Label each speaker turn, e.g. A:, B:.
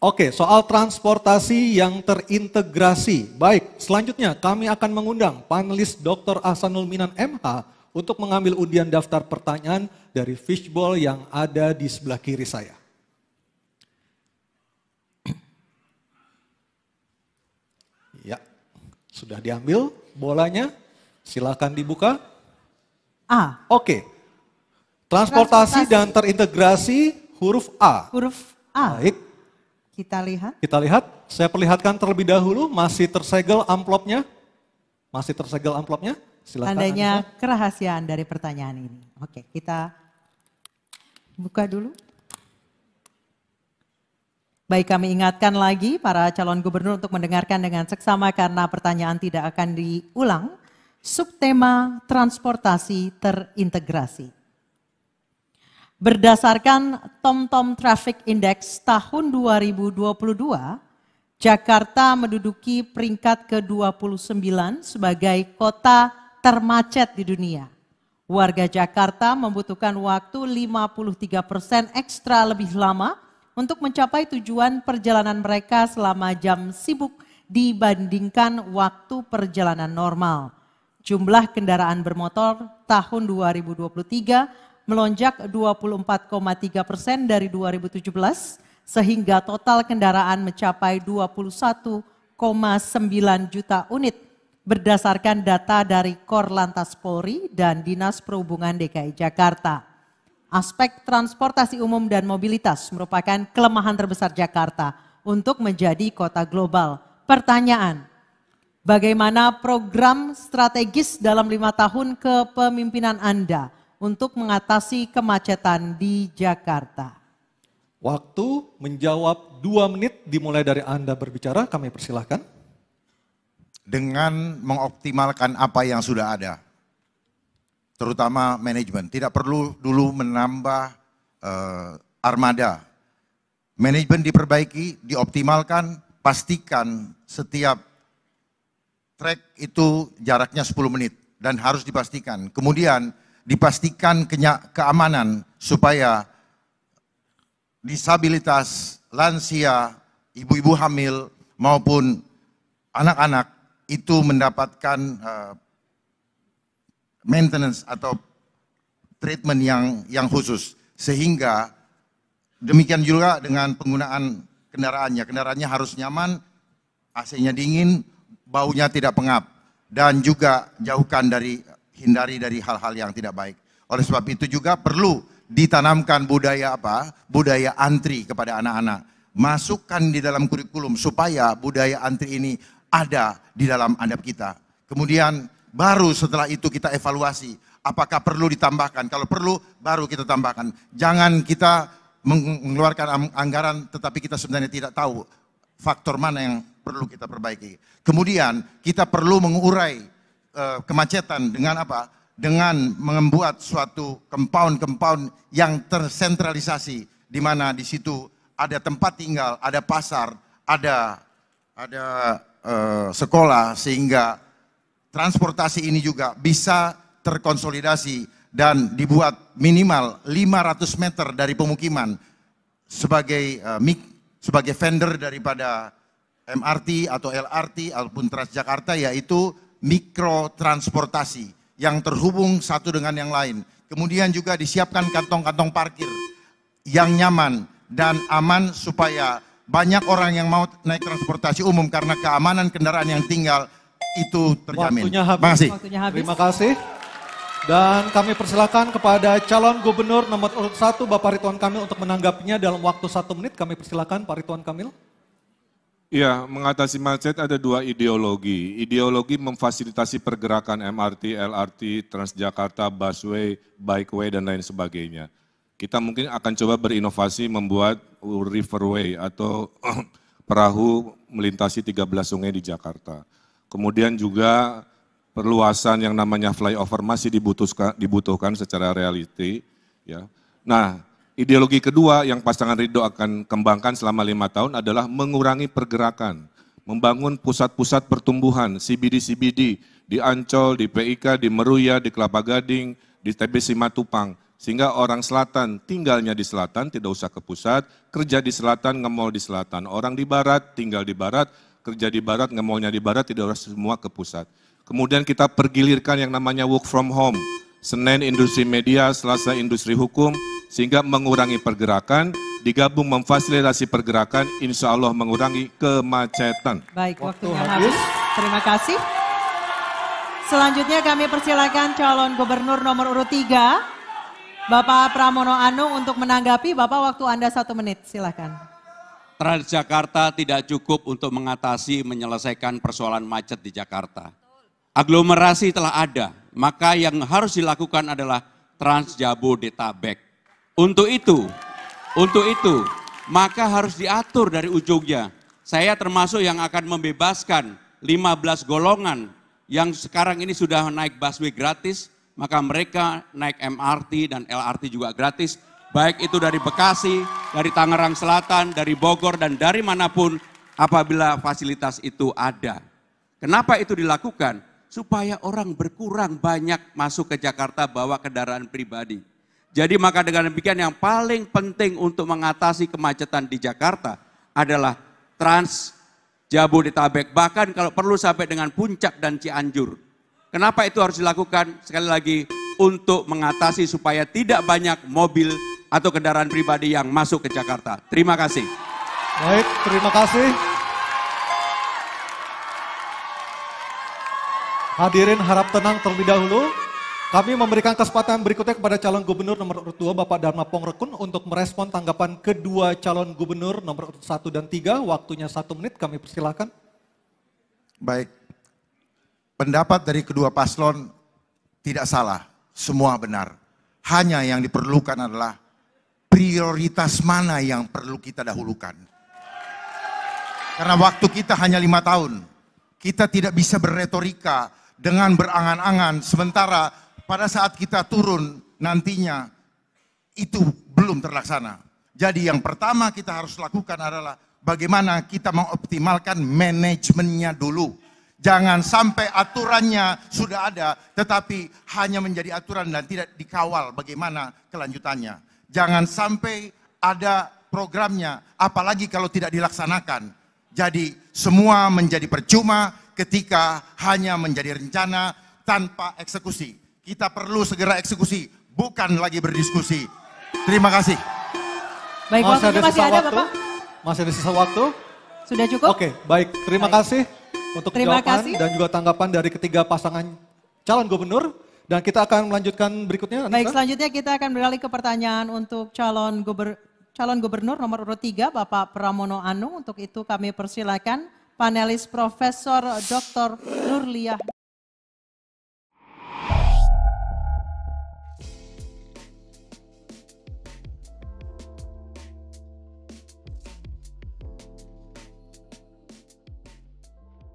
A: Oke, soal transportasi yang terintegrasi. Baik, selanjutnya kami akan mengundang panelis Dr. Ahsanul Minan MH untuk mengambil undian daftar pertanyaan dari fishbowl yang ada di sebelah kiri saya. Ya, sudah diambil bolanya. Silakan dibuka.
B: A.
A: Oke. Transportasi dan terintegrasi huruf A.
B: Huruf A.
A: Baik.
B: Kita lihat.
A: Kita lihat, saya perlihatkan terlebih dahulu, masih tersegel amplopnya. Masih tersegel amplopnya, silakan.
B: Tandanya kerahasiaan dari pertanyaan ini. Oke, kita buka dulu. Baik, kami ingatkan lagi para calon gubernur untuk mendengarkan dengan seksama karena pertanyaan tidak akan diulang. Subtema transportasi terintegrasi. Berdasarkan TomTom Traffic Index tahun 2022, Jakarta menduduki peringkat ke-29 sebagai kota termacet di dunia. Warga Jakarta membutuhkan waktu 53% ekstra lebih lama untuk mencapai tujuan perjalanan mereka selama jam sibuk dibandingkan waktu perjalanan normal. Jumlah kendaraan bermotor tahun 2023 melonjak 24,3% dari 2017 sehingga total kendaraan mencapai 21,9 juta unit berdasarkan data dari Korlantas Polri dan Dinas Perhubungan DKI Jakarta. Aspek transportasi umum dan mobilitas merupakan kelemahan terbesar Jakarta untuk menjadi kota global. Pertanyaan, bagaimana program strategis dalam 5 tahun kepemimpinan Anda untuk mengatasi kemacetan di Jakarta?
A: Waktu menjawab 2 menit dimulai dari Anda berbicara, kami persilahkan.
C: Dengan mengoptimalkan apa yang sudah ada, terutama manajemen. Tidak perlu dulu menambah armada. Manajemen diperbaiki, dioptimalkan, pastikan setiap trek itu jaraknya 10 menit dan harus dipastikan. Kemudian dipastikan keamanan supaya disabilitas, lansia, ibu-ibu hamil maupun anak-anak itu mendapatkan maintenance atau treatment yang khusus. Sehingga demikian juga dengan penggunaan kendaraannya. Kendaraannya harus nyaman, AC-nya dingin, baunya tidak pengap. Dan juga hindari dari hal-hal yang tidak baik. Oleh sebab itu juga perlu ditanamkan budaya budaya antri kepada anak-anak. Masukkan di dalam kurikulum supaya budaya antri ini ada di dalam adab kita. Kemudian baru setelah itu kita evaluasi apakah perlu ditambahkan. Kalau perlu baru kita tambahkan. Jangan kita mengeluarkan anggaran tetapi kita sebenarnya tidak tahu faktor mana yang perlu kita perbaiki. Kemudian kita perlu mengurai kemacetan dengan apa? Dengan membuat suatu compound yang tersentralisasi, di mana di situ ada tempat tinggal, ada pasar, ada sekolah, sehingga transportasi ini juga bisa terkonsolidasi dan dibuat minimal 500 meter dari pemukiman sebagai vendor daripada MRT atau LRT ataupun Transjakarta, yaitu mikrotransportasi yang terhubung satu dengan yang lain. Kemudian juga disiapkan kantong-kantong parkir yang nyaman dan aman supaya banyak orang yang mau naik transportasi umum karena keamanan kendaraan yang tinggal itu terjamin.
A: Waktunya habis.
C: Terima kasih.
A: Terima kasih. Dan kami persilakan kepada calon gubernur nomor urut 1 Bapak Ridwan Kamil untuk menanggapinya dalam waktu 1 menit. Kami persilakan Pak Ridwan Kamil.
D: Ya, mengatasi macet ada 2 ideologi. Ideologi memfasilitasi pergerakan MRT, LRT, Transjakarta, busway, bikeway, dan lain sebagainya. Kita mungkin akan coba berinovasi membuat riverway atau perahu melintasi 13 sungai di Jakarta. Kemudian juga perluasan yang namanya flyover masih dibutuhkan secara reality. Ya. Nah, ideologi kedua yang pasangan Ridho akan kembangkan selama 5 tahun adalah mengurangi pergerakan, membangun pusat-pusat pertumbuhan, CBD di Ancol, di PIK, di Meruya, di Kelapa Gading, di TB Simatupang, Sehingga orang selatan tinggalnya di selatan, tidak usah ke pusat, kerja di selatan, ngemol di selatan. Orang di barat, tinggal di barat, kerja di barat, ngemolnya di barat, tidak harus semua ke pusat. Kemudian kita pergilirkan yang namanya work from home. Senin industri media, Selasa industri hukum, sehingga mengurangi pergerakan, digabung memfasilitasi pergerakan, insya Allah mengurangi kemacetan.
B: Baik, waktunya habis. Terima kasih. Selanjutnya kami persilakan calon gubernur nomor urut 3. Bapak Pramono Anung untuk menanggapi. Bapak, waktu Anda 1 menit, silakan.
E: Transjakarta tidak cukup untuk mengatasi menyelesaikan persoalan macet di Jakarta. Aglomerasi telah ada, maka yang harus dilakukan adalah Transjabodetabek. Untuk itu, maka harus diatur dari ujungnya. Saya termasuk yang akan membebaskan 15 golongan yang sekarang ini sudah naik busway gratis, maka mereka naik MRT dan LRT juga gratis, baik itu dari Bekasi, dari Tangerang Selatan, dari Bogor, dan dari manapun apabila fasilitas itu ada. Kenapa itu dilakukan? Supaya orang berkurang banyak masuk ke Jakarta bawa kendaraan pribadi. Jadi maka dengan demikian yang paling penting untuk mengatasi kemacetan di Jakarta adalah Trans Jabodetabek, bahkan kalau perlu sampai dengan Puncak dan Cianjur. Kenapa itu harus dilakukan? Sekali lagi, untuk mengatasi supaya tidak banyak mobil atau kendaraan pribadi yang masuk ke Jakarta. Terima kasih.
A: Baik, terima kasih. Hadirin harap tenang terlebih dahulu. Kami memberikan kesempatan berikutnya kepada calon gubernur nomor urut 2 Bapak Dharma Pongrekun untuk merespon tanggapan kedua calon gubernur nomor urut 1 dan 3. Waktunya 1 menit, kami persilakan.
C: Baik. Pendapat dari kedua paslon tidak salah, semua benar. Hanya yang diperlukan adalah prioritas mana yang perlu kita dahulukan. Karena waktu kita hanya 5 tahun, kita tidak bisa berretorika dengan berangan-angan, sementara pada saat kita turun nantinya itu belum terlaksana. Jadi yang pertama kita harus lakukan adalah bagaimana kita mengoptimalkan manajemennya dulu. Jangan sampai aturannya sudah ada, tetapi hanya menjadi aturan dan tidak dikawal bagaimana kelanjutannya. Jangan sampai ada programnya, apalagi kalau tidak dilaksanakan. Jadi semua menjadi percuma ketika hanya menjadi rencana tanpa eksekusi. Kita perlu segera eksekusi, bukan lagi berdiskusi. Terima kasih.
B: Baik, waktunya masih ada Bapak.
A: Masih ada sisa waktu?
B: Sudah cukup?
A: Oke, baik. Terima kasih untuk jawaban dan juga tanggapan dari ketiga pasangan calon gubernur. Dan kita akan melanjutkan berikutnya. Anissa.
B: Baik, selanjutnya kita akan beralih ke pertanyaan untuk calon gubernur nomor urut 3 Bapak Pramono Anung. Untuk itu kami persilakan panelis Profesor Dr. Nurliah